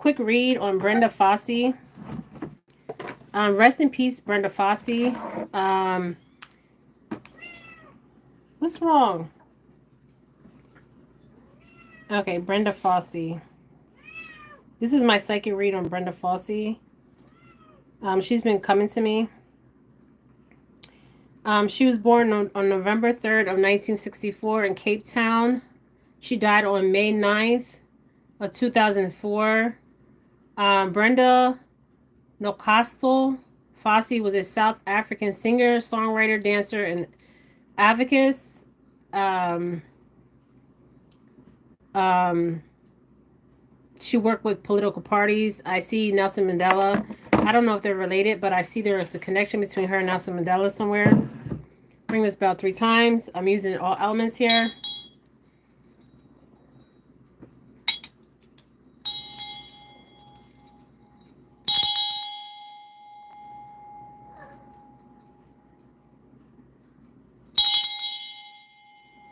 quick read on Brenda Fassie. Rest in peace, Brenda Fassie. What's wrong? Okay, Brenda Fassie. This is my psychic read on Brenda Fassie. She's been coming to me. She was born on November 3rd of 1964 in Cape Town. She died on May 9th of 2004. Brenda Nokastel Fassie was a South African singer, songwriter, dancer, and advocate. She worked with political parties. I see Nelson Mandela. I don't know if they're related, but I see there is a connection between her and Nelson Mandela somewhere. Ring this bell 3 times. I'm using all elements here.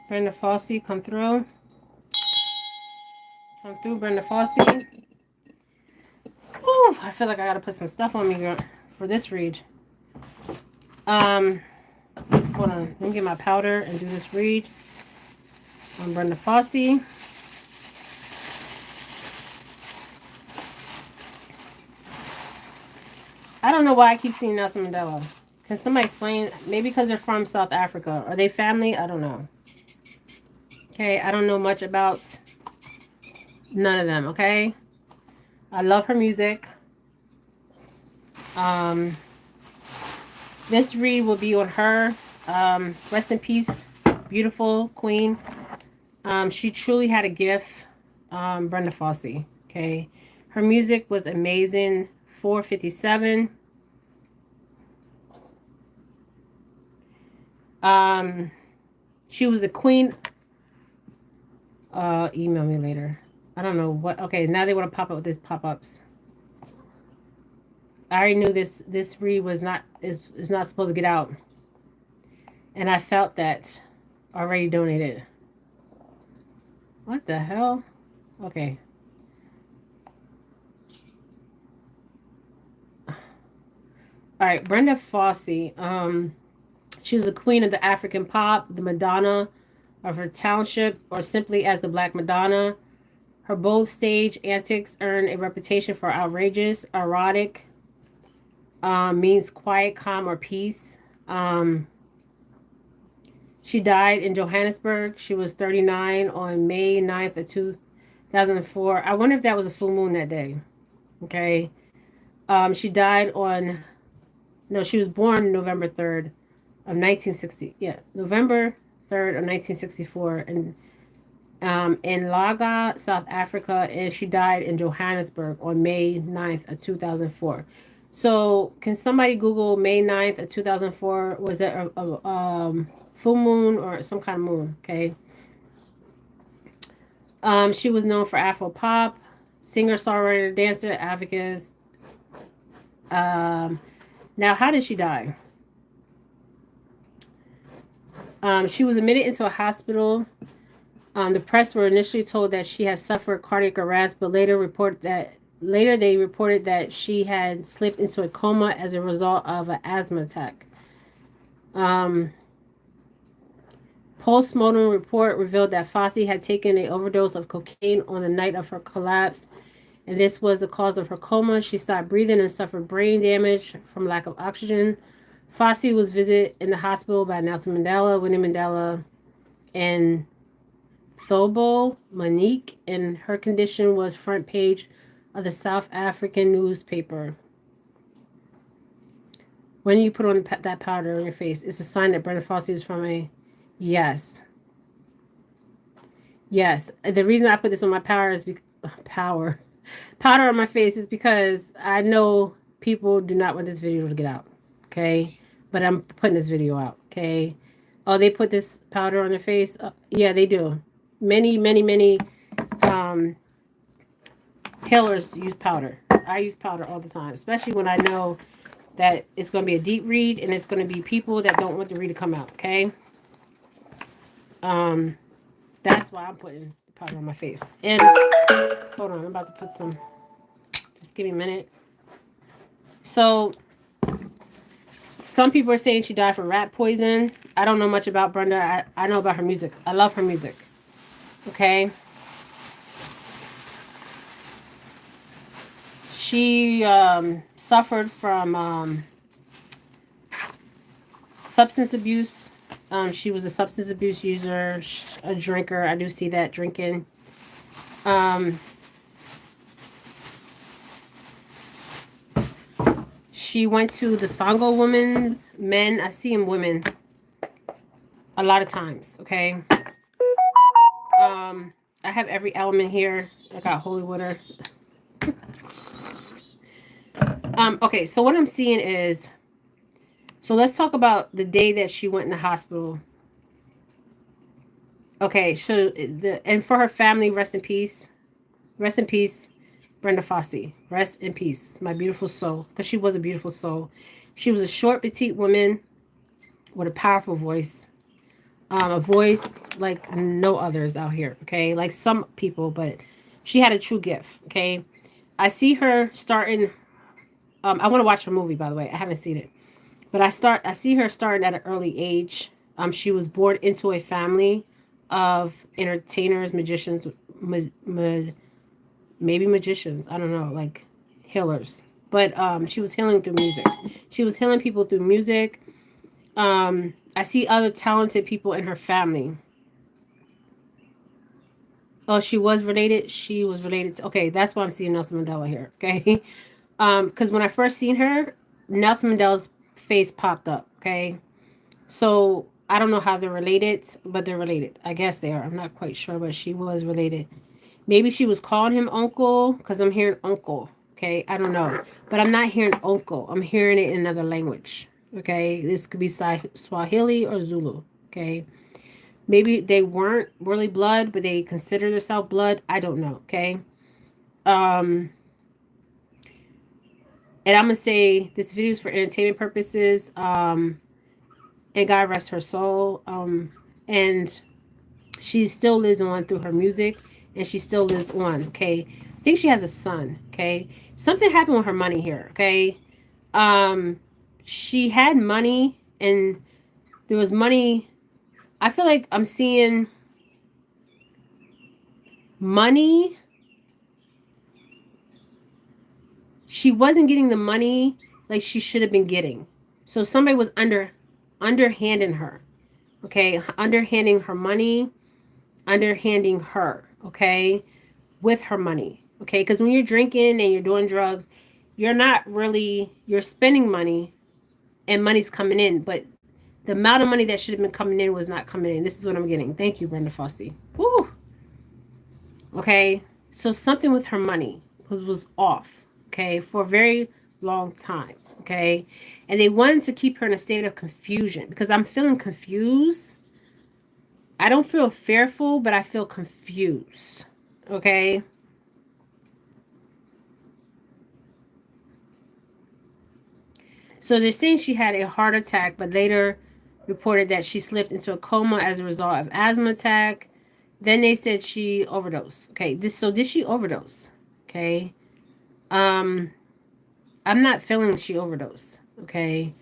Brenda Fassie, come through. Come through, Brenda Fassie. Ooh, I feel like I gotta put some stuff on me for this read. Hold on. Let me get my powder and do this read on Brenda Fassie. I don't know why I keep seeing Nelson Mandela. Can somebody explain? Maybe because they're from South Africa. Are they family? I don't know. Okay, I don't know much about none of them, okay? I love her music. This read will be on her. Rest in peace, beautiful queen. She truly had a gift, Brenda Fassie, okay? Her music was amazing. 457. She was a queen. Email me later. I don't know what. Okay, now they want to pop up with these pop-ups. I already knew this read was not is not supposed to get out, and I felt that already donated. What the hell? Okay. All right, Brenda Fassie. She was the queen of the African pop, the Madonna of her township, or simply as the Black Madonna. Her bold stage antics earned a reputation for outrageous, erotic, means quiet, calm, or peace. She died in Johannesburg. She was 39 on May 9th of 2004. I wonder if that was a full moon that day. Okay. She died on, no, she was born November 3rd of 1960. Yeah, November 3rd of 1964. And in Laga, South Africa, and she died in Johannesburg on May 9th of 2004. So can somebody Google May 9th of 2004? Was it a full moon or some kind of moon? Okay. She was known for Afro pop, singer, songwriter, dancer, advocate. Now, how did she die? She was admitted into a hospital. The press were initially told that she had suffered cardiac arrest, but later they reported that she had slipped into a coma as a result of an asthma attack. Post-mortem report revealed that Fassie had taken an overdose of cocaine on the night of her collapse, and this was the cause of her coma. She stopped breathing and suffered brain damage from lack of oxygen. Fassie was visited in the hospital by Nelson Mandela, Winnie Mandela, and Thobo Monique, and her condition was front page of the South African newspaper. When you put on that powder on your face, it's a sign that Brenda Fassie is from a... Yes. Yes. The reason I put this on my powder on my face is because I know people do not want this video to get out. Okay? But I'm putting this video out. Okay? Oh, they put this powder on their face? Yeah, they do. Many healers use powder. I use powder all the time, especially when I know that it's going to be a deep read and it's going to be people that don't want the read to come out, okay? That's why I'm putting the powder on my face. And hold on, I'm about to put some Just give me a minute. So some people are saying she died from rat poison. I don't know much about Brenda. I know about her music. I love her music. Okay. She suffered from substance abuse. She was a substance abuse user, a drinker. I do see that drinking. She went to the Sango women, men. I see them women a lot of times. Okay. I have every element here. I got holy water. Okay, so what I'm seeing is, so let's talk about the day that she went in the hospital. Okay, so and for her family, rest in peace. Rest in peace, Brenda Fassie. Rest in peace, my beautiful soul. Because she was a beautiful soul. She was a short, petite woman with a powerful voice. A voice like no others out here, okay? Like some people, but she had a true gift, okay? I see her starting, I want to watch her movie, by the way. I haven't seen it. But I see her starting at an early age. She was born into a family of entertainers, magicians, maybe magicians. I don't know, like healers. But she was healing through music. She was healing people through music. I see other talented people in her family. Oh, she was related. She was related to. Okay, that's why I'm seeing Nelson Mandela here. Okay, because when I first seen her, Nelson Mandela's face popped up. Okay, so I don't know how they're related, but they're related. I guess they are. I'm not quite sure, but she was related. Maybe she was calling him uncle because I'm hearing uncle. Okay, I don't know, but I'm not hearing uncle. I'm hearing it in another language. Okay, this could be Swahili or Zulu. Okay, maybe they weren't really blood, but they consider themselves blood. I don't know. Okay, um, and I'm gonna say this video is for entertainment purposes. And God rest her soul. And she still lives on through her music, and she still lives on. Okay, I think she has a son. Okay, something happened with her money here. Okay, she had money, and there was money. I feel like I'm seeing money. She wasn't getting the money like she should have been getting. So somebody was underhanding her. Okay, underhanding her money, underhanding her. Okay, with her money. Okay, because when you're drinking and you're doing drugs, you're not really, you're spending money and money's coming in, but the amount of money that should have been coming in was not coming in. This is what I'm getting. Thank you, Brenda Fassie. Woo. Okay, so something with her money was off. Okay, for a very long time. Okay, and they wanted to keep her in a state of confusion because I'm feeling confused. I don't feel fearful, but I feel confused. Okay. So they're saying she had a heart attack, but later reported that she slipped into a coma as a result of asthma attack. Then they said she overdosed. Okay, so did she overdose? Okay. Um, I'm not feeling she overdosed. Okay.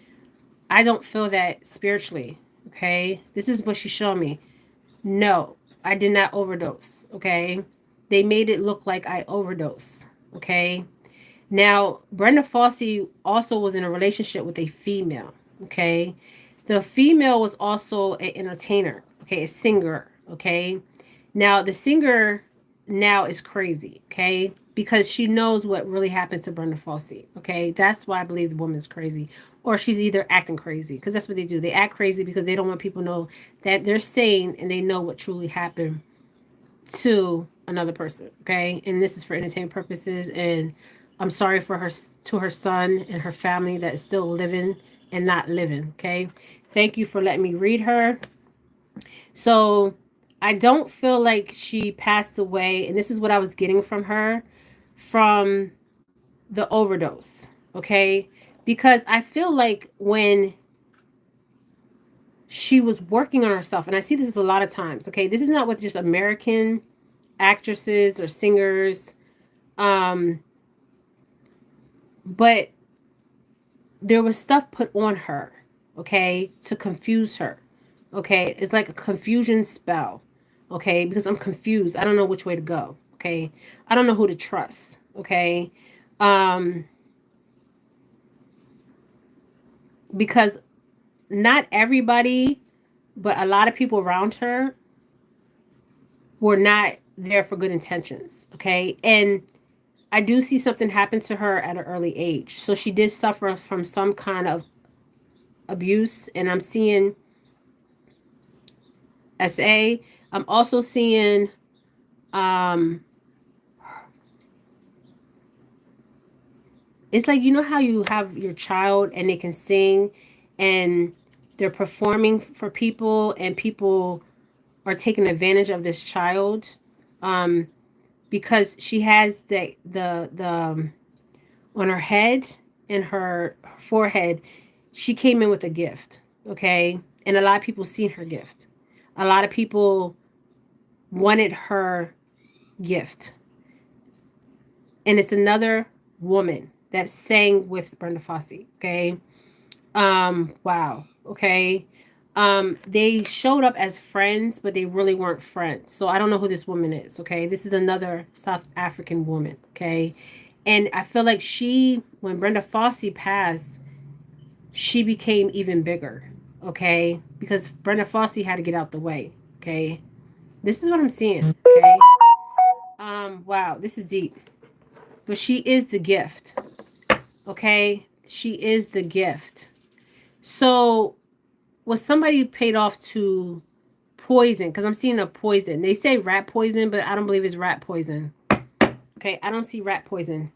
I don't feel that spiritually. Okay. This is what she showed me. No, I did not overdose. Okay. They made it look like I overdosed. Okay. Now, Brenda Fassie also was in a relationship with a female. Okay. The female was also an entertainer. Okay. A singer. Okay. Now, the singer now is crazy. Okay. Because she knows what really happened to Brenda Fassie. Okay. That's why I believe the woman is crazy. Or she's either acting crazy. Because that's what they do. They act crazy because they don't want people to know that they're sane and they know what truly happened to another person. Okay. And this is for entertainment purposes. And I'm sorry for her, to her son and her family that is still living and not living. Okay. Thank you for letting me read her. So I don't feel like she passed away. And this is what I was getting from her from the overdose. Okay. Because I feel like when she was working on herself, and I see this a lot of times. Okay. This is not with just American actresses or singers. but there was stuff put on her, okay, to confuse her. Okay, it's like a confusion spell. Okay, because I'm confused. I don't know which way to go. Okay, I don't know who to trust. Okay, um, because not everybody, but a lot of people around her were not there for good intentions. Okay, and I do see something happen to her at an early age. So she did suffer from some kind of abuse, and I'm seeing SA. I'm also seeing um it's like, you know how you have your child and they can sing and they're performing for people and people are taking advantage of this child, um because she has the on her head and her forehead, she came in with a gift, okay? And a lot of people seen her gift. A lot of people wanted her gift. And it's another woman that sang with Brenda Fassie, okay? Wow, okay. They showed up as friends, but they really weren't friends. So I don't know who this woman is, okay? This is another South African woman, okay? And I feel like when Brenda Fassie passed, she became even bigger, okay? Because Brenda Fassie had to get out the way, okay? This is what I'm seeing, okay? Wow, this is deep. But she is the gift, okay? She is the gift. So was somebody paid off to poison? Because I'm seeing a poison. They say rat poison, but I don't believe it's rat poison. Okay, I don't see rat poison.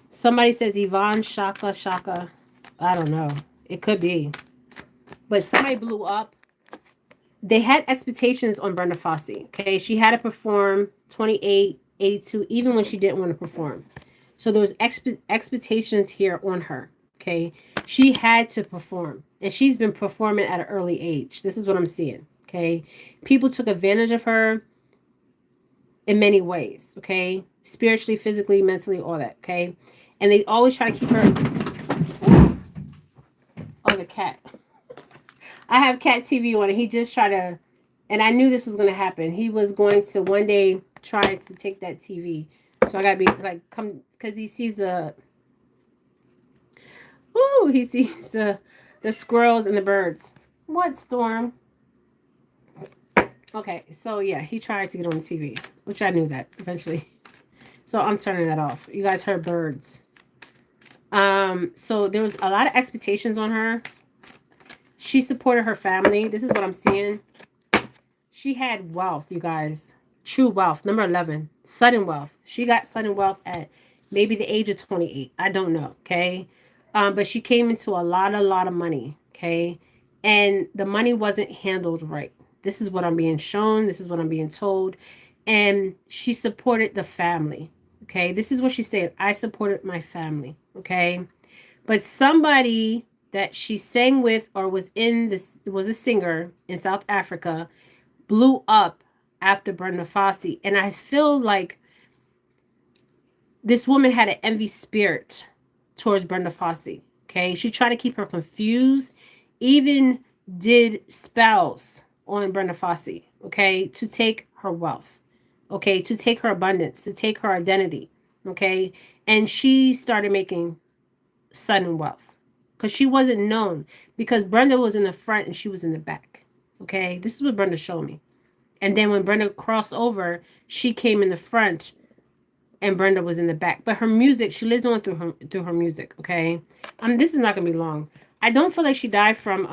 Somebody says Yvonne Shaka Shaka. I don't know. It could be. But somebody blew up. They had expectations on Brenda Fassie. Okay, she had to perform 28, 82, even when she didn't want to perform. So there was expectations here on her. Okay, she had to perform, and she's been performing at an early age. This is what I'm seeing. Okay, people took advantage of her in many ways. Okay, spiritually, physically, mentally, all that. Okay, and they always try to keep her. Oh, the cat. I have cat TV on, and he just tried to. And I knew this was going to happen. He was going to one day try to take that TV. So I gotta be like, come, because he sees he sees the squirrels and the birds. What, Storm? Okay, so yeah, he tried to get on the TV, which I knew that eventually. So I'm turning that off. You guys heard birds. So there was a lot of expectations on her. She supported her family. This is what I'm seeing. She had wealth, you guys. True wealth. Number 11, sudden wealth. She got sudden wealth at maybe the age of 28. I don't know. Okay. But she came into a lot of money. Okay. And the money wasn't handled right. This is what I'm being shown. This is what I'm being told. And she supported the family. Okay. This is what she said. I supported my family. Okay. But somebody that she sang with or was a singer in South Africa blew up after Brenda Fassie. And I feel like this woman had an envy spirit towards Brenda Fassie. Okay. She tried to keep her confused, even did spells on Brenda Fassie. Okay. To take her wealth. Okay. To take her abundance, to take her identity. Okay. And she started making sudden wealth because she wasn't known, because Brenda was in the front and she was in the back. Okay. This is what Brenda showed me. And then when Brenda crossed over, she came in the front and Brenda was in the back. But her music, she lives on through her music, okay? This is not gonna be long. I don't feel like she died from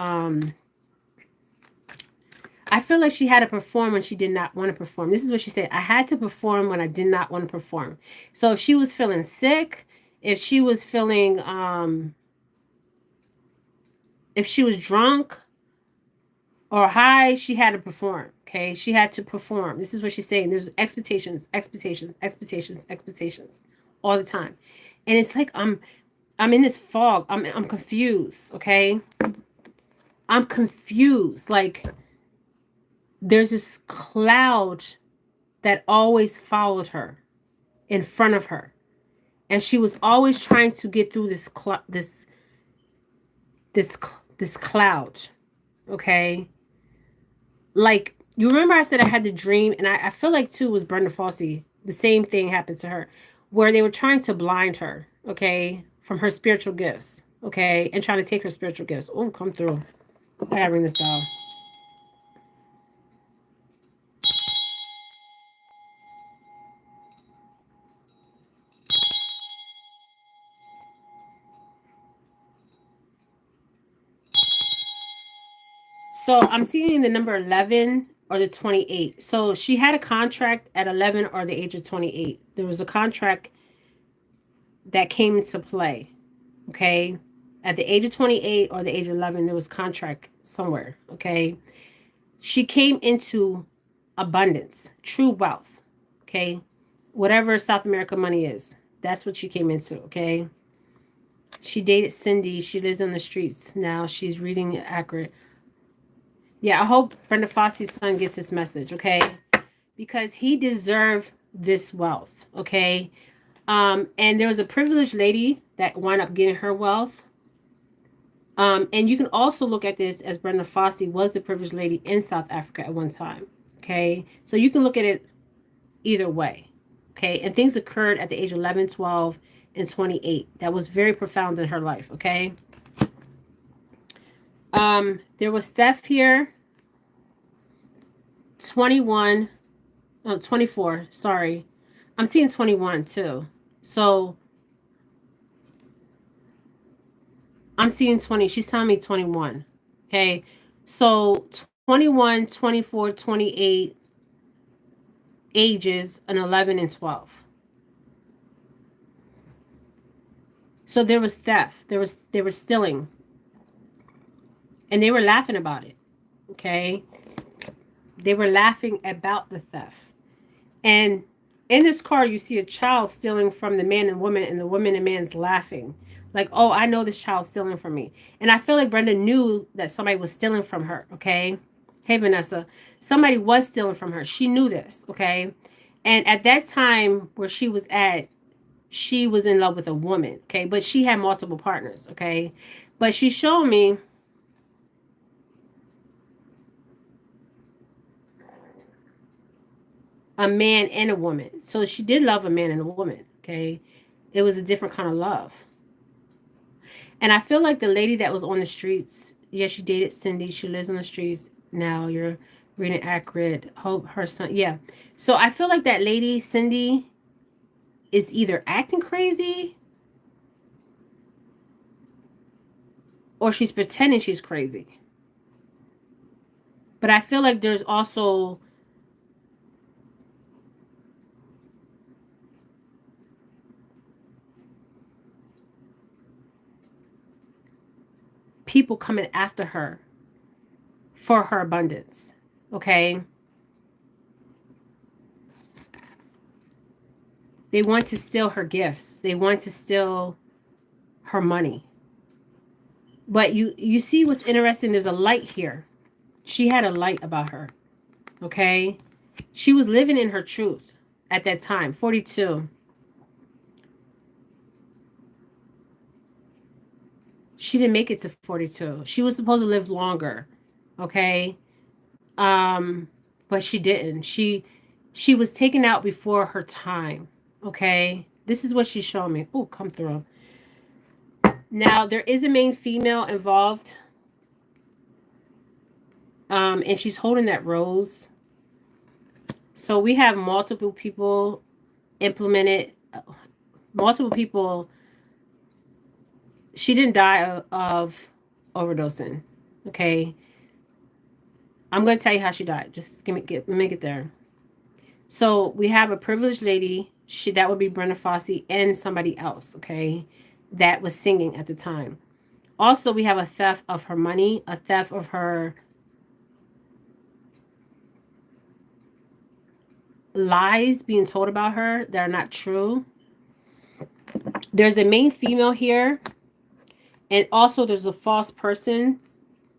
I feel like she had to perform when she did not want to perform. This is what she said. I had to perform when I did not want to perform. So if she was feeling sick, if she was feeling if she was drunk or high, she had to perform. Okay, she had to perform. This is what she's saying. There's expectations all the time, and it's like I'm in this fog. I'm confused. Okay, I'm confused. Like there's this cloud that always followed her in front of her, and she was always trying to get through this cloud. Okay, like you remember I said I had the dream, and I feel like too was Brenda Fassie. The same thing happened to her, where they were trying to blind her, okay, from her spiritual gifts, okay, and trying to take her spiritual gifts. Oh, come through! I gotta ring this bell. So I'm seeing the number 11 or the 28. So she had a contract at 11 or the age of 28. There was a contract that came into play. Okay. At the age of 28 or the age of 11, there was contract somewhere. Okay. She came into abundance, true wealth. Okay. Whatever South America money is, that's what she came into. Okay. She dated Cindy. She lives on the streets now. She's reading it accurate. Yeah, I hope Brenda Fossey's son gets this message, okay? Because he deserved this wealth, okay? And there was a privileged lady that wound up getting her wealth. And you can also look at this as Brenda Fossey was the privileged lady in South Africa at one time, okay? So you can look at it either way, okay? And things occurred at the age of 11, 12, and 28. That was very profound in her life, okay? There was theft here. 21, oh, 24, sorry. I'm seeing 21 too. So I'm seeing 20. She's telling me 21. Okay. So 21, 24, 28 ages, and 11 and 12. So there was theft. They were stealing. And they were laughing about it. Okay. They were laughing about the theft. And in this card, you see a child stealing from the man and woman, and the woman and man's laughing. Like, oh, I know this child's stealing from me. And I feel like Brenda knew that somebody was stealing from her, okay? Hey, Vanessa. Somebody was stealing from her. She knew this, okay? And at that time where she was at, she was in love with a woman, okay? But she had multiple partners, okay? But she showed me a man and a woman. So she did love a man and a woman, okay? It was a different kind of love. And I feel like the lady that was on the streets, yeah, she dated Cindy. She lives on the streets now. You're reading accurate. Hope her son, yeah. So I feel like that lady, Cindy, is either acting crazy or she's pretending she's crazy. But I feel like there's also people coming after her for her abundance, okay? They want to steal her gifts. They want to steal her money. But you see what's interesting? There's a light here. She had a light about her, okay? She was living in her truth at that time, 42. She didn't make it to 42. She was supposed to live longer, okay? But she didn't. She was taken out before her time, okay? This is what she's showing me. Oh, come through. Now, there is a main female involved. And she's holding that rose. So we have multiple people implemented, multiple people. She didn't die of overdosing, okay? I'm going to tell you how she died. Just let me get there. So we have a privileged lady. That would be Brenda Fossey and somebody else, okay, that was singing at the time. Also, we have a theft of her money, a theft of her lies being told about her that are not true. There's a main female here, and also there's a false person.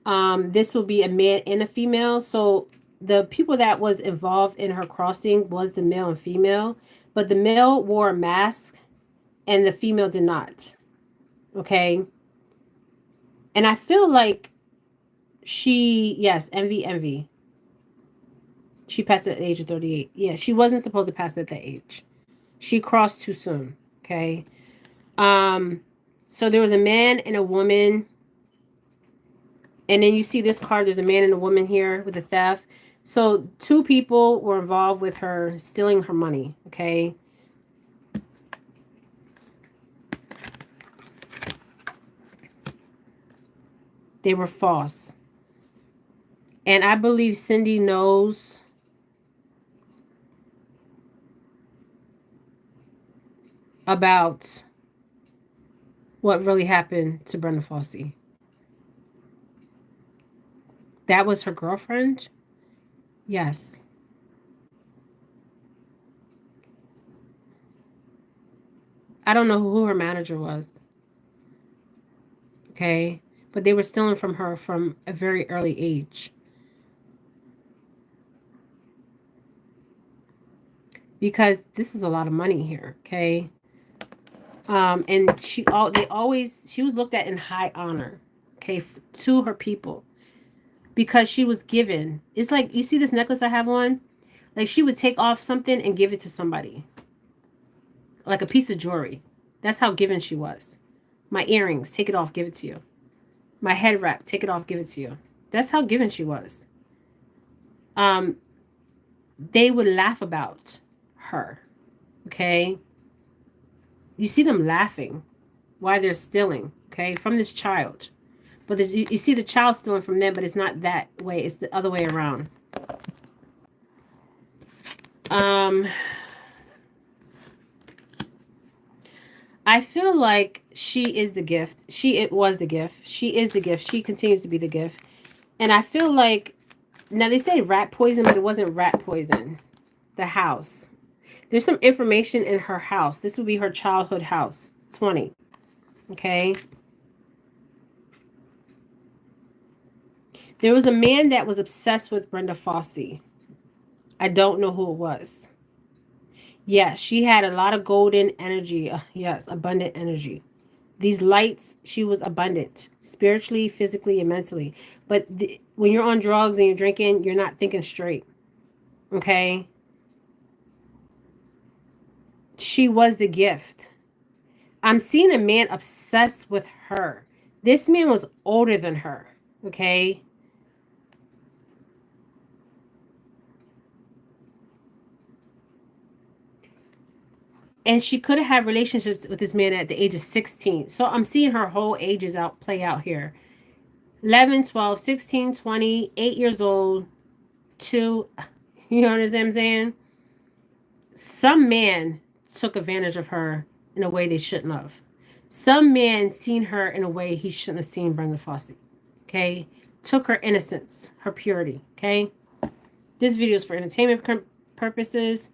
This will be a man and a female. So the people that was involved in her crossing was the male and female, but the male wore a mask and the female did not. Okay. And I feel like yes, envy. She passed at the age of 38. Yeah, she wasn't supposed to pass at that age. She crossed too soon. Okay. Um, so there was a man and a woman. And then you see this card, there's a man and a woman here with the theft. So 2 people were involved with her stealing her money. Okay. They were false. And I believe Cindy knows about what really happened to Brenda Fassie. That was her girlfriend? Yes. I don't know who her manager was. Okay. But they were stealing from her from a very early age. Because this is a lot of money here. Okay. And she was looked at in high honor. Okay. To her people. Because she was given. It's like, you see this necklace I have on? Like, she would take off something and give it to somebody. Like a piece of jewelry. That's how given she was. My earrings, take it off, give it to you. My head wrap, take it off, give it to you. That's how given she was. They would laugh about her. Okay? You see them laughing while they're stealing, okay, from this child. But you see the child stealing from them, but it's not that way. It's the other way around. I feel like she is the gift. It was the gift. She is the gift. She continues to be the gift. And I feel like, now they say rat poison, but it wasn't rat poison. The house. There's some information in her house. This would be her childhood house. 20. Okay. There was a man that was obsessed with Brenda Fassie. I don't know who it was. Yes, she had a lot of golden energy. Yes, abundant energy. These lights, she was abundant. Spiritually, physically, and mentally. But when you're on drugs and you're drinking, you're not thinking straight. Okay? She was the gift. I'm seeing a man obsessed with her. This man was older than her. Okay? And she could have had relationships with this man at the age of 16. So I'm seeing her whole ages play out here. 11, 12, 16, 20, 8 years old, 2. You know what I'm saying? Some man took advantage of her in a way they shouldn't have. Some man seen her in a way he shouldn't have seen Brenda Fassie. Okay? Took her innocence, her purity. Okay? This video is for entertainment purposes.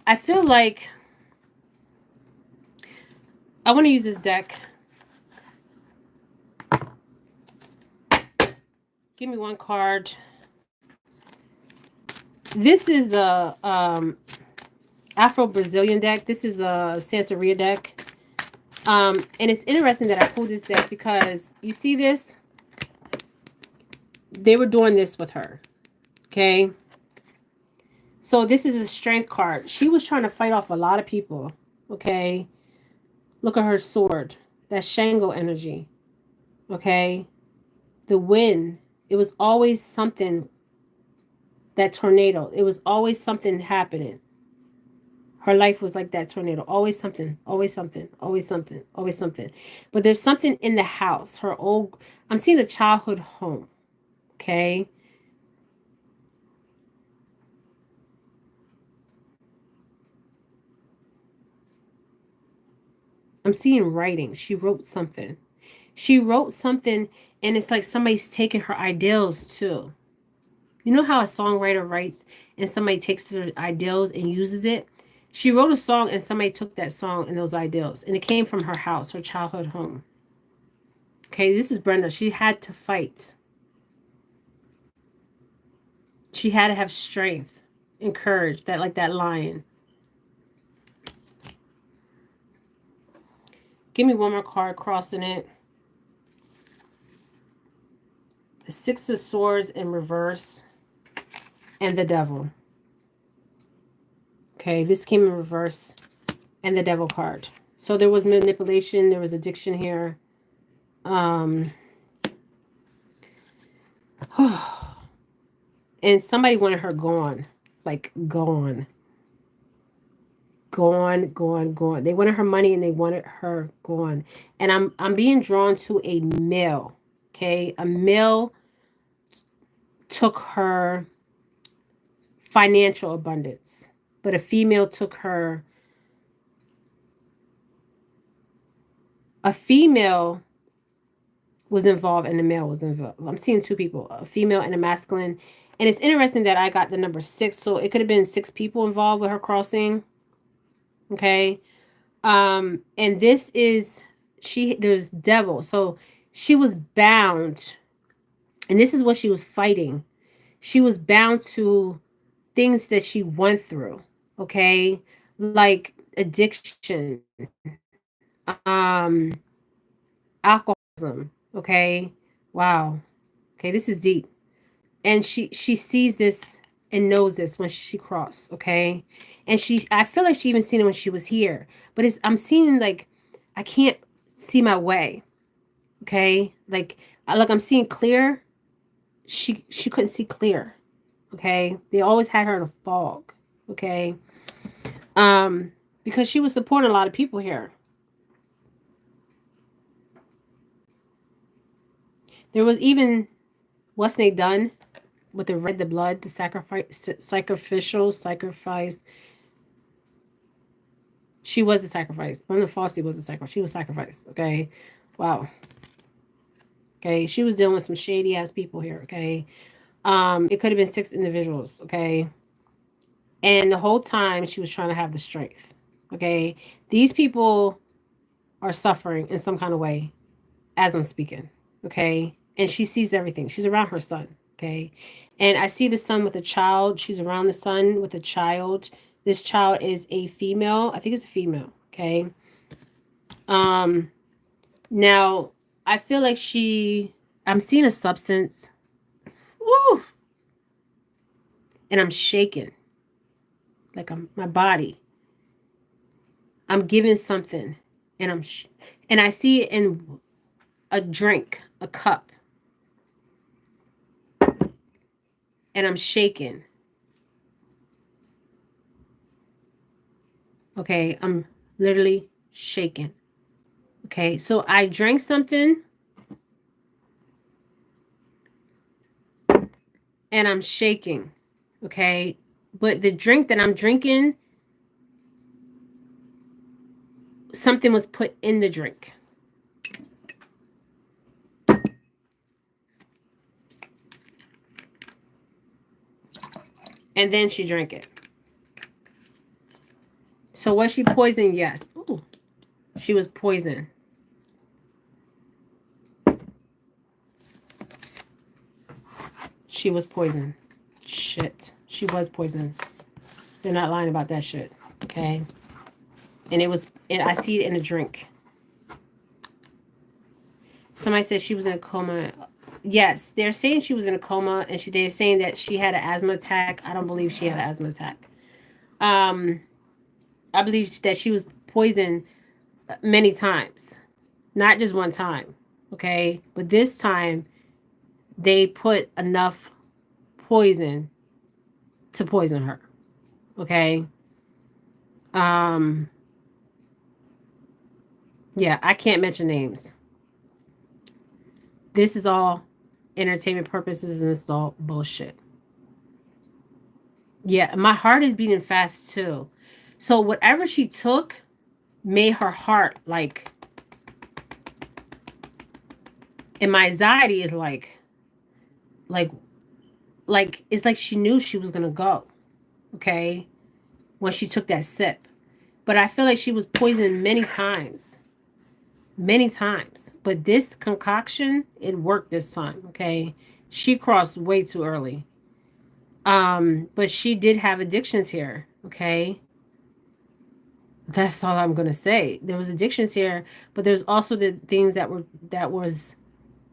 I feel like I want to use this deck. Give me one card. This is the Afro-Brazilian deck. This is the Santeria deck. And it's interesting that I pulled this deck because you see this? They were doing this with her. Okay? So this is a strength card. She was trying to fight off a lot of people. Okay? Look at her sword. That's Shango energy. Okay? The wind. It was always something. That tornado. It was always something happening. Her life was like that tornado. Always something. Always something. Always something. Always something. But there's something in the house. Her old... I'm seeing a childhood home. Okay? I'm seeing writing. She wrote something. She wrote something, and it's like somebody's taking her ideals too. You know how a songwriter writes and somebody takes their ideals and uses it? She wrote a song and somebody took that song and those ideals. And it came from her house, her childhood home. Okay, this is Brenda. She had to fight. She had to have strength and courage, that like that lion. Give me one more card crossing it. The Six of Swords in reverse and the Devil. Okay, this came in reverse and the Devil card. So there was manipulation. There was addiction here. And somebody wanted her gone. Like gone. Gone. They wanted her money and they wanted her gone. And I'm being drawn to a male. Okay, a male took her financial abundance, but a female took her. A female was involved and the male was involved. I'm seeing two people, a female and a masculine. And it's interesting that I got the number 6, so it could have been 6 people involved with her crossing. Okay. And this is there's devil. So she was bound, and this is what she was fighting. She was bound to things that she went through, okay? Like addiction, alcoholism, okay? Wow. Okay, this is deep. And she sees this and knows this when she crossed, okay? And I feel like she even seen it when she was here. But I'm seeing like I can't see my way. Okay? Like I'm seeing clear. She couldn't see clear. Okay? They always had her in a fog. Okay? Because she was supporting a lot of people here. There was even what's they done with the blood, the sacrifice. She was a sacrifice. Brenda Fassie was a sacrifice. She was sacrificed. Okay. Wow. Okay. She was dealing with some shady ass people here. Okay. It could have been 6 individuals. Okay. And the whole time she was trying to have the strength. Okay. These people are suffering in some kind of way as I'm speaking. Okay. And she sees everything. She's around her son. Okay. And I see the son with a child. She's around the son with a child. This child is a female. I think it's a female. Okay. Now I feel like I'm seeing a substance. Woo! And I'm shaking. Like my body. I'm giving something. And and I see it in a drink, a cup. And I'm shaking. Okay, I'm literally shaking. Okay, so I drank something and I'm shaking. Okay, but the drink that I'm drinking, something was put in the drink. And then she drank it. So was she poisoned? Yes. Ooh, she was poisoned. She was poisoned. Shit. She was poisoned. They're not lying about that shit. Okay. And I see it in a drink. Somebody said she was in a coma. Yes, they're saying she was in a coma, and they're saying that she had an asthma attack. I don't believe she had an asthma attack. I believe that she was poisoned many times, not just one time. Okay, but this time they put enough poison to poison her. Okay. Yeah, I can't mention names. This is all entertainment purposes and it's all bullshit. Yeah, my heart is beating fast too. So whatever she took made her heart like, and my anxiety is like it's like she knew she was gonna go. Okay, when she took that sip, but I feel like she was poisoned many times. Many times. But this concoction, it worked this time. Okay. She crossed way too early. But she did have addictions here. Okay. That's all I'm gonna say. There was addictions here, but there's also the things that was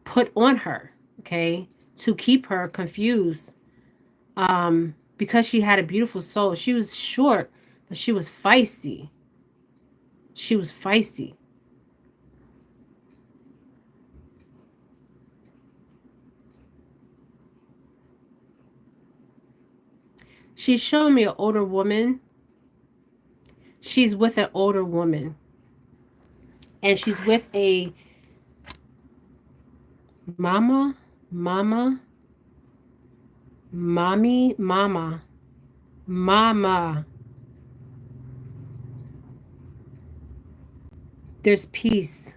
put on her, okay, to keep her confused. Because she had a beautiful soul. She was short, but she was feisty. She was feisty. She's showing me an older woman. She's with an older woman. And she's with a mama, mama, mommy, mama, mama. There's peace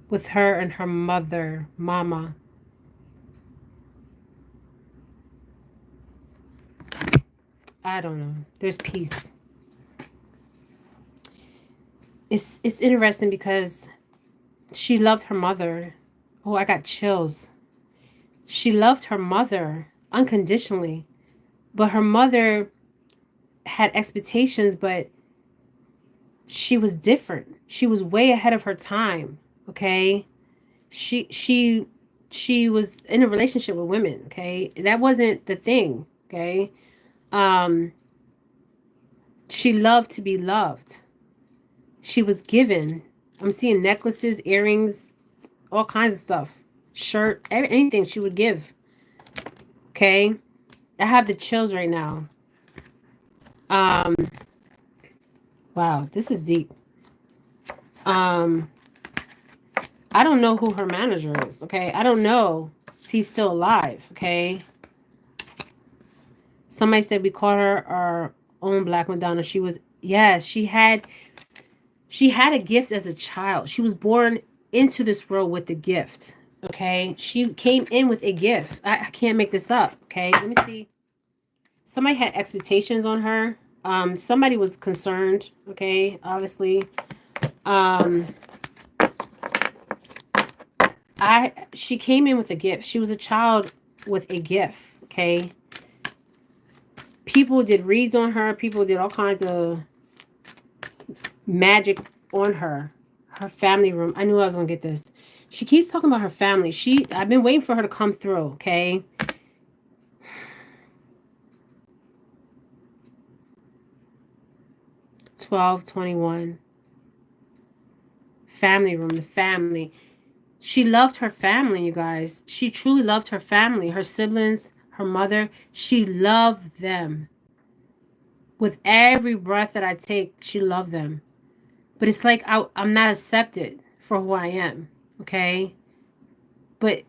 with her and her mother, mama. I don't know. There's peace. It's interesting because she loved her mother. Oh, I got chills. She loved her mother unconditionally, but her mother had expectations, but she was different. She was way ahead of her time. Okay, she was in a relationship with women. Okay, that wasn't the thing. Okay, um, she loved to be loved. She was given. I'm seeing necklaces, earrings, all kinds of stuff, shirt, anything she would give. Okay, I have the chills right now. Um, wow, this is deep. Um, I don't know who her manager is. Okay, I don't know if he's still alive. Okay, somebody said we called her our own Black Madonna. She was, yes, she had a gift as a child. She was born into this world with a gift. Okay, she came in with a gift. I can't make this up. Okay, let me see. Somebody had expectations on her. Somebody was concerned. Okay, obviously. Um, she came in with a gift. She was a child with a gift. Okay. People did reads on her. People did all kinds of magic on her. Her family room. I knew I was gonna get this. She keeps talking about her family. I've been waiting for her to come through. Okay. $12.21. Family room. The family. She loved her family, you guys. She truly loved her family, her siblings, her mother. She loved them. With every breath that I take, she loved them. But it's like I'm not accepted for who I am, okay? But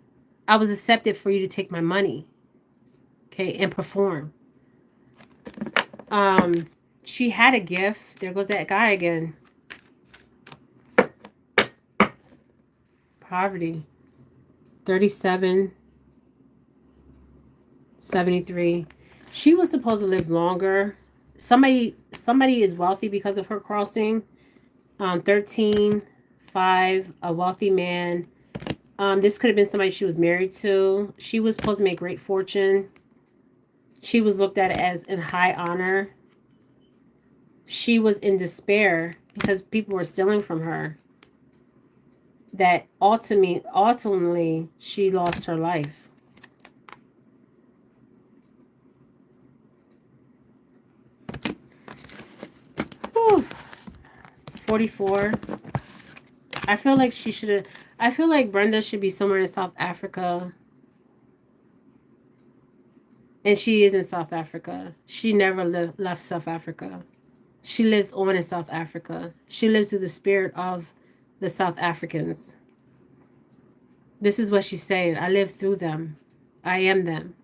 I was accepted for you to take my money, okay, and perform. Um, she had a gift. There goes that guy again. Poverty. 37, 73. She was supposed to live longer. Somebody is wealthy because of her crossing. 13, 5, a wealthy man. This could have been somebody she was married to. She was supposed to make great fortune. She was looked at as in high honor. She was in despair because people were stealing from her. That ultimately, she lost her life. Whew. 44. I feel like she should have. I feel like Brenda should be somewhere in South Africa. And she is in South Africa. She never left South Africa. She lives on in South Africa. She lives through the spirit of the South Africans. This is what she's saying. I live through them. I am them.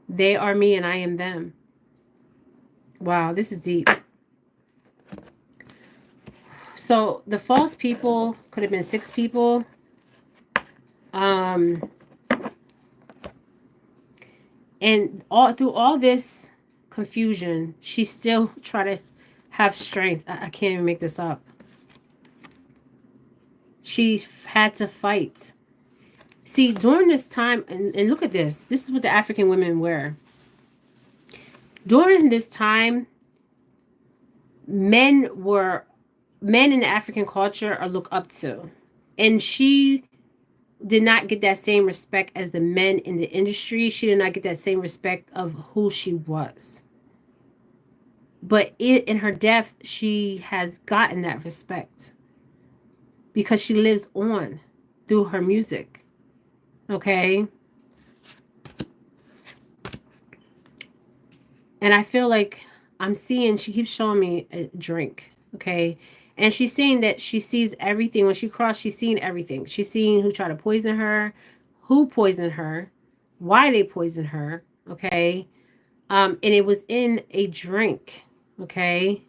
They are me and I am them. Wow, this is deep. So the false people could have been 6 people. And through all this confusion, she still tried to have strength. I can't even make this up. She had to fight. See, during this time, and look at this. This is what the African women wear. During this time, men were men in the African culture are looked up to. And she did not get that same respect as the men in the industry. She did not get that same respect of who she was. But in her death, she has gotten that respect because she lives on through her music. Okay. And I feel like I'm seeing, she keeps showing me a drink. Okay. And she's saying that she sees everything. When she crossed, she's seeing everything. She's seeing who tried to poison her, who poisoned her, why they poisoned her. Okay. And it was in a drink. Okay.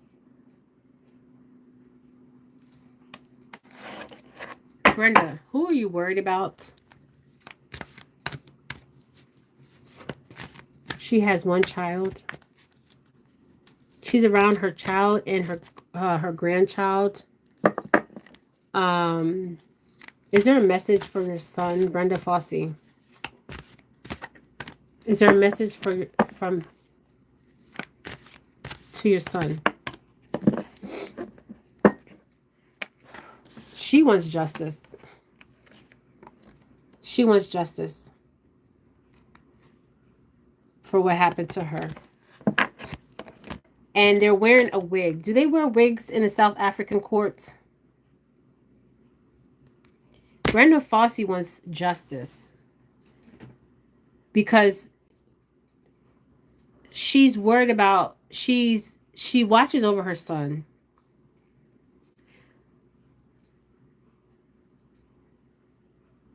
Brenda, who are you worried about? She has one child. She's around her child and her grandchild. Um, is there a message for your son, Brenda Fassie? Is there a message from to your son? She wants justice. She wants justice for what happened to her. And they're wearing a wig. Do they wear wigs in the South African courts? Brenda Fassie wants justice because she's worried about, she watches over her son.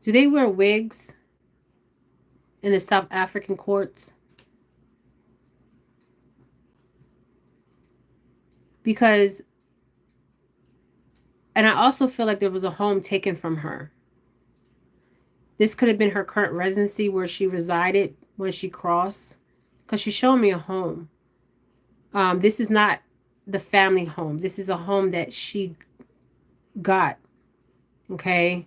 Do they wear wigs in the South African courts? Because, and I also feel like there was a home taken from her. This could have been her current residency where she resided when she crossed, because she showed me a home. This is not the family home. This is a home that she got. Okay.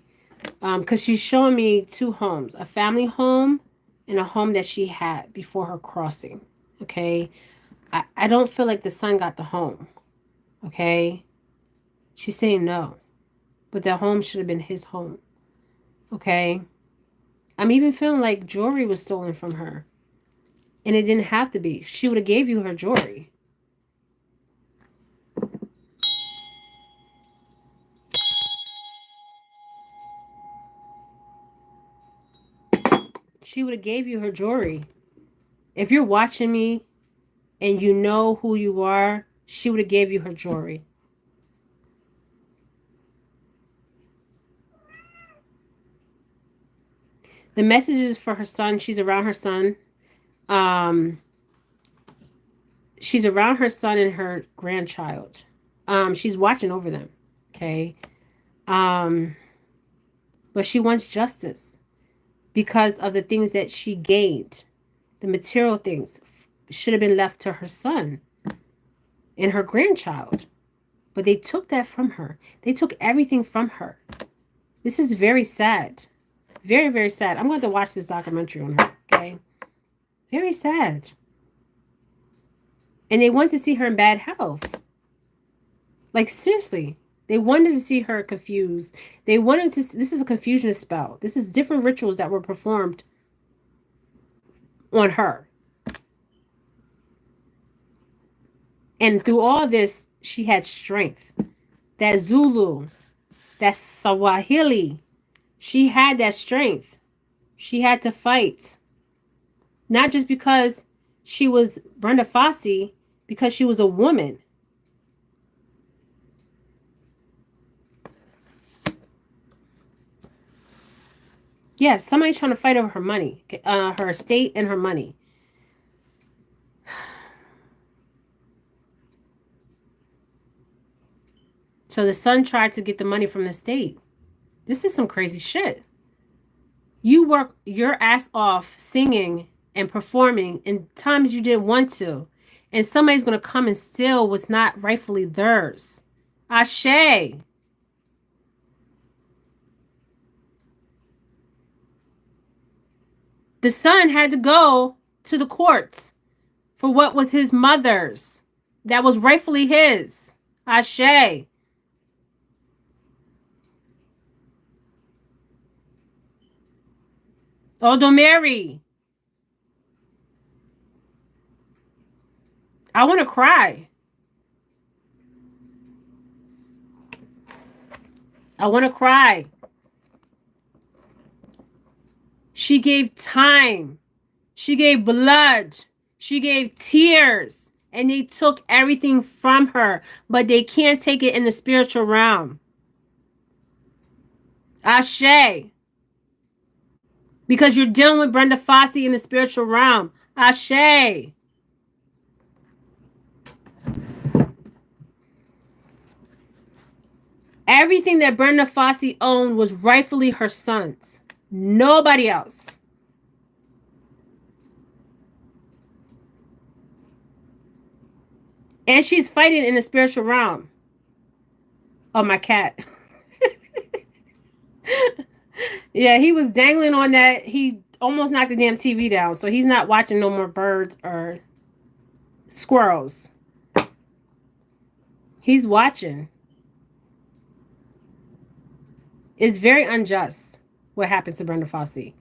Because she's showing me two homes, a family home and a home that she had before her crossing. Okay. I don't feel like the son got the home. Okay. She's saying no. But the home should have been his home. Okay. I'm even feeling like jewelry was stolen from her. And it didn't have to be. She would have gave you her jewelry. She would have gave you her jewelry. If you're watching me and you know who you are, she would have gave you her jewelry. The message is for her son. She's around her son. Um, she's around her son and her grandchild. She's watching over them. Okay. Um, but she wants justice because of the things that she gained. The material things should have been left to her son and her grandchild. But they took that from her. They took everything from her. This is very sad. Very, very sad. I'm going to watch this documentary on her. Okay. Very sad. And they want to see her in bad health. Like, seriously. They wanted to see her confused. They wanted to. This is a confusion spell. This is different rituals that were performed on her. And through all this, she had strength. That Zulu, that Swahili, she had that strength. She had to fight. Not just because she was Brenda Fassie, because she was a woman. Yes, somebody's trying to fight over her money, her estate and her money. So the son tried to get the money from the state. This is some crazy shit. You work your ass off singing and performing in times you didn't want to. And somebody's going to come and steal what's not rightfully theirs. Ashe. The son had to go to the courts for what was his mother's. That was rightfully his. Ashe. Oh, don't marry. I want to cry. I want to cry. She gave time. She gave blood. She gave tears. And they took everything from her. But they can't take it in the spiritual realm. Ashe. Because you're dealing with Brenda Fassie in the spiritual realm. Ashe. Everything that Brenda Fassie owned was rightfully her son's. Nobody else. And she's fighting in the spiritual realm. Oh, my cat. Yeah, he was dangling on that. He almost knocked the damn TV down. So he's not watching no more birds or squirrels. He's watching. It's very unjust what happens to Brenda Fassie.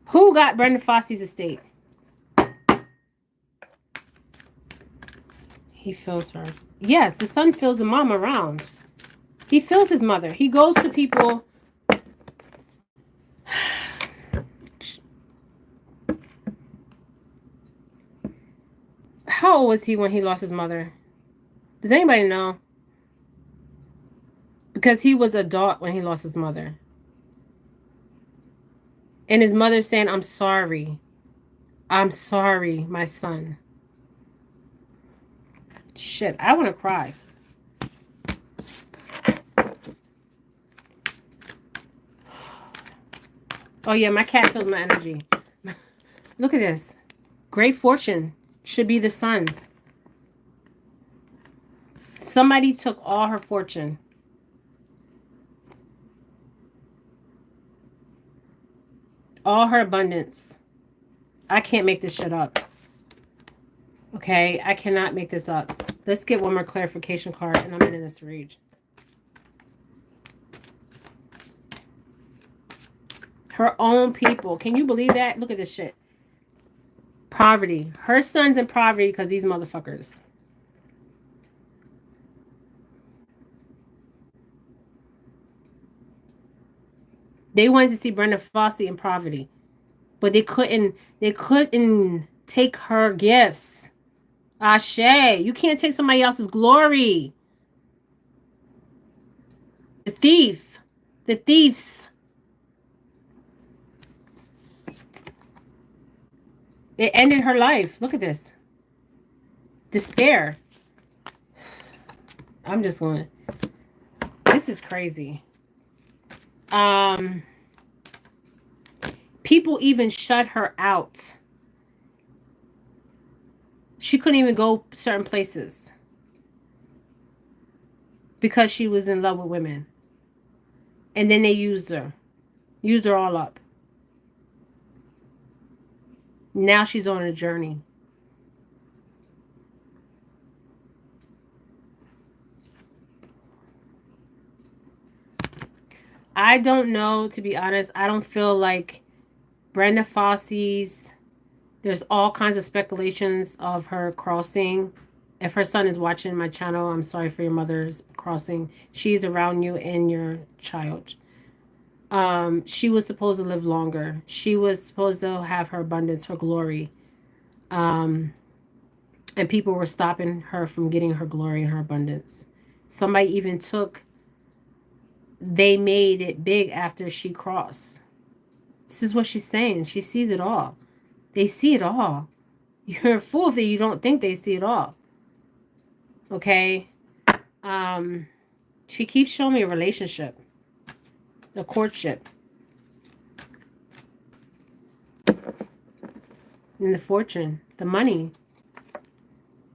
Who got Brenda Fassie's estate? He feels her. Yes, the son feels the mom around. He feels his mother. He goes to people. How old was he when he lost his mother? Does anybody know? Because he was adult when he lost his mother. And his mother saying, I'm sorry. I'm sorry, my son. Shit, I want to cry. Oh, yeah, my cat feels my energy. Look at this. Great fortune should be the son's. Somebody took all her fortune. All her abundance. I can't make this shit up. Okay, I cannot make this up. Let's get one more clarification card and I'm in this read. Her own people. Can you believe that? Look at this shit. Poverty. Her son's in poverty because these motherfuckers. They wanted to see Brenda Fassie in poverty. But they couldn't take her gifts. Ashe. You can't take somebody else's glory. The thief. The thieves. It ended her life. Look at this. Despair. I'm just going. This is crazy. People even shut her out. She couldn't even go certain places because she was in love with women. And then they used her all up. Now she's on a journey. I don't know, to be honest. I don't feel like Brenda Fassie's, there's all kinds of speculations of her crossing. If her son is watching my channel, I'm sorry for your mother's crossing. She's around you and your child. She was supposed to live longer. She was supposed to have her abundance, her glory. And people were stopping her from getting her glory and her abundance. Somebody even they made it big after she crossed. This is what she's saying. She sees it all. They see it all. You're a fool that you don't think they see it all. Okay? She keeps showing me a relationship. A courtship. And the fortune. The money.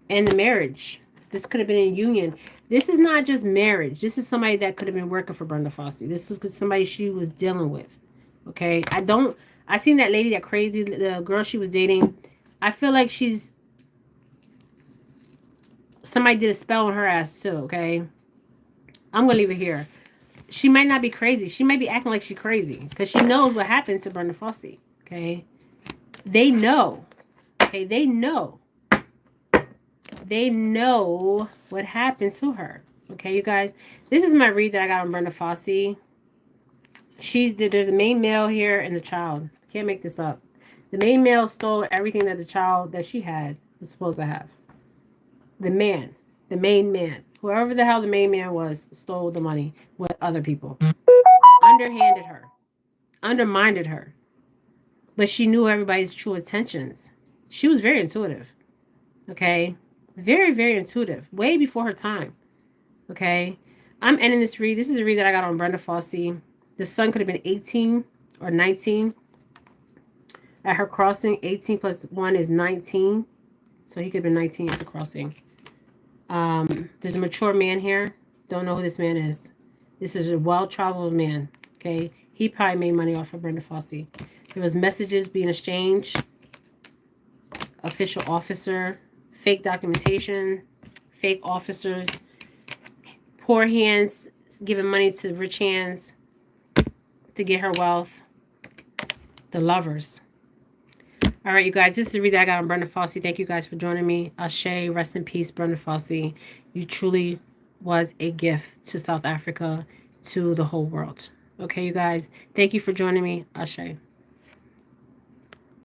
And the marriage. This could have been a union. This is not just marriage. This is somebody that could have been working for Brenda Fassie. This was somebody she was dealing with. Okay? I don't I seen that lady, that crazy, the girl she was dating. I feel like somebody did a spell on her ass too, okay? I'm going to leave it here. She might not be crazy. She might be acting like she's crazy because she knows what happened to Brenda Fassie, okay? They know, okay? They know. They know what happened to her, okay, you guys? This is my read that I got on Brenda Fassie. There's a main male here and the child. Can't make this up. The main male stole everything that the child that she had was supposed to have. The main man, whoever the hell the main man was, stole the money with other people. Underhanded her. Undermined her. But she knew everybody's true intentions. She was very intuitive. Okay? Very, very intuitive. Way before her time. Okay? I'm ending this read. This is a read that I got on Brenda Fassie. The son could have been 18 or 19. At her crossing, 18 plus 1 is 19. So he could have been 19 at the crossing. There's a mature man here. Don't know who this man is. This is a well-traveled man. Okay? He probably made money off of Brenda Fassie. There was messages being exchanged. Official officer. Fake documentation. Fake officers. Poor hands giving money to rich hands to get her wealth. The lovers. All right, you guys, this is the read that I got on Brenda Fassie. Thank you guys for joining me. Ashe, rest in peace, Brenda Fassie. You truly was a gift to South Africa, to the whole world. Okay, you guys, thank you for joining me. Ashe.